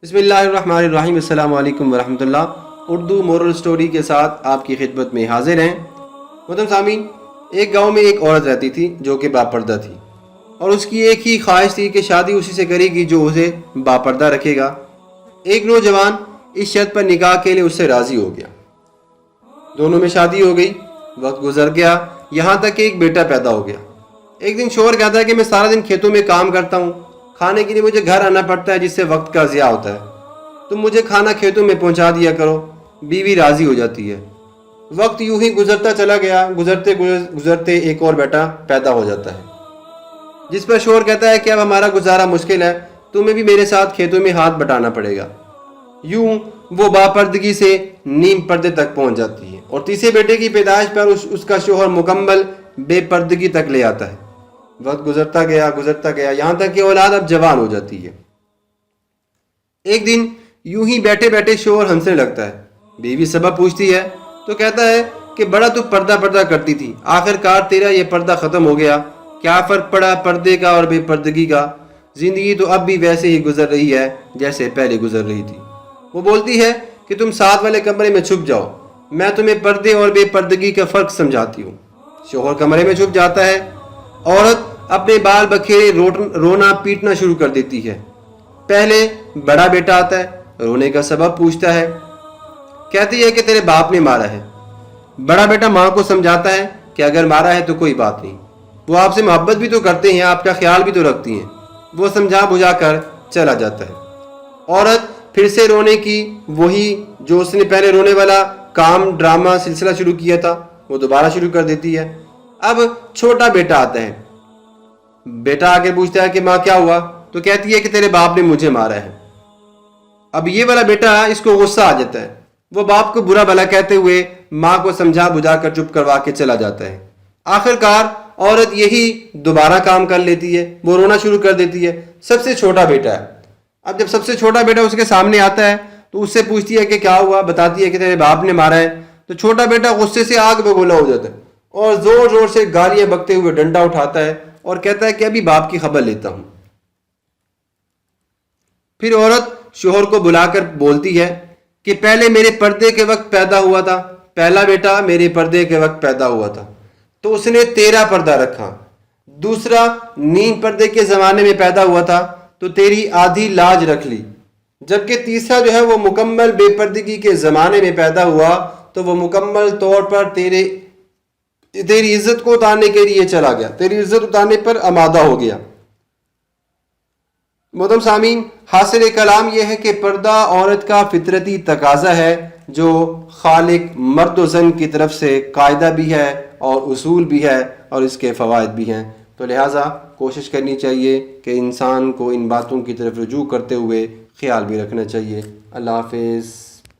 بسم اللہ الرحمن الرحیم۔ السلام علیکم ورحمۃ اللہ۔ اردو مورل سٹوری کے ساتھ آپ کی خدمت میں حاضر ہیں۔ محترم سامعین، ایک گاؤں میں ایک عورت رہتی تھی جو کہ باپردہ تھی، اور اس کی ایک ہی خواہش تھی کہ شادی اسی سے کرے گی جو اسے باپردہ رکھے گا۔ ایک نوجوان اس شرط پر نکاح کے لیے اس سے راضی ہو گیا۔ دونوں میں شادی ہو گئی، وقت گزر گیا، یہاں تک کہ ایک بیٹا پیدا ہو گیا۔ ایک دن شوہر کہتا ہے کہ میں سارا دن کھیتوں میں کام کرتا ہوں، کھانے کے لیے مجھے گھر آنا پڑتا ہے جس سے وقت کا ضیاع ہوتا ہے، تم مجھے کھانا کھیتوں میں پہنچا دیا کرو۔ بیوی راضی ہو جاتی ہے۔ وقت یوں ہی گزرتا چلا گیا، گزرتے گزرتے ایک اور بیٹا پیدا ہو جاتا ہے، جس پر شوہر کہتا ہے کہ اب ہمارا گزارا مشکل ہے، تمہیں بھی میرے ساتھ کھیتوں میں ہاتھ بٹانا پڑے گا۔ یوں وہ باپردگی سے نیم پردے تک پہنچ جاتی ہے، اور تیسرے بیٹے کی پیدائش پر اس کا شوہر مکمل بے پردگی تک لے آتا ہے۔ وقت گزرتا گیا یہاں تک کہ اولاد اب جوان ہو جاتی ہے۔ ایک دن یوں ہی بیٹھے بیٹھے شوہر ہنسنے لگتا ہے۔ بیوی سبب پوچھتی ہے تو کہتا ہے کہ بڑا تو پردہ کرتی تھی، آخر کار تیرا یہ پردہ ختم ہو گیا، کیا فرق پڑا پردے کا اور بے پردگی کا؟ زندگی تو اب بھی ویسے ہی گزر رہی ہے جیسے پہلے گزر رہی تھی۔ وہ بولتی ہے کہ تم ساتھ والے کمرے میں چھپ جاؤ، میں تمہیں پردے اور بے پردگی کا فرق سمجھاتی ہوں۔ شوہر کمرے میں چھپ جاتا ہے۔ عورت اپنے بال بکھیرے رونا پیٹنا شروع کر دیتی ہے۔ پہلے بڑا بیٹا آتا ہے، رونے کا سبب پوچھتا ہے، کہتی ہے کہ تیرے باپ نے مارا ہے۔ بڑا بیٹا ماں کو سمجھاتا ہے کہ اگر مارا ہے تو کوئی بات نہیں، وہ آپ سے محبت بھی تو کرتے ہیں، آپ کا خیال بھی تو رکھتی ہیں۔ وہ سمجھا بجھا کر چلا جاتا ہے۔ عورت پھر سے رونے کی وہی جو اس نے پہلے رونے والا کام ڈرامہ سلسلہ شروع کیا تھا وہ دوبارہ شروع کر دیتی ہے۔ اب چھوٹا بیٹا آتا ہے۔ بیٹا آگے پوچھتا ہے کہ ماں کیا ہوا؟ تو کہتی ہے کہ تیرے باپ نے مجھے مارا ہے۔ اب یہ والا بیٹا اس کو غصہ آ جاتا ہے، وہ باپ کو برا بھلا کہتے ہوئے ماں کو سمجھا بجھا کر چپ کروا کے چلا جاتا ہے۔ آخر کار عورت یہی دوبارہ کام کر لیتی ہے، وہ رونا شروع کر دیتی ہے۔ سب سے چھوٹا بیٹا ہے۔ اب جب سب سے چھوٹا بیٹا اس کے سامنے آتا ہے تو اس سے پوچھتی ہے کہ کیا ہوا؟ بتاتی ہے کہ تیرے باپ نے مارا ہے۔ تو چھوٹا بیٹا غصے سے آگ بگولا ہو جاتا ہے اور زور زور سے گالیاں بکتے ہوئے ڈنڈا اٹھاتا ہے اور کہتا ہے کہ ابھی باپ کی خبر لیتا ہوں۔ پھر عورت شوہر کو بلا کر بولتی ہے کہ پہلے میرے پردے کے وقت پیدا ہوا تھا، پہلا بیٹا میرے پردے کے وقت پیدا ہوا تھا تو اس نے تیرا پردہ رکھا، دوسرا نیم پردے کے زمانے میں پیدا ہوا تھا تو تیری آدھی لاج رکھ لی، جبکہ تیسرا جو ہے وہ مکمل بے پردگی کے زمانے میں پیدا ہوا تو وہ مکمل طور پر تیری عزت کو اتارنے کے لیے چلا گیا، تیری عزت اتارنے پر آمادہ ہو گیا۔ محترم سامعین، حاصل کلام یہ ہے کہ پردہ عورت کا فطرتی تقاضا ہے جو خالق مرد و زن کی طرف سے قاعدہ بھی ہے اور اصول بھی ہے اور اس کے فوائد بھی ہیں، تو لہٰذا کوشش کرنی چاہیے کہ انسان کو ان باتوں کی طرف رجوع کرتے ہوئے خیال بھی رکھنا چاہیے۔ اللہ حافظ۔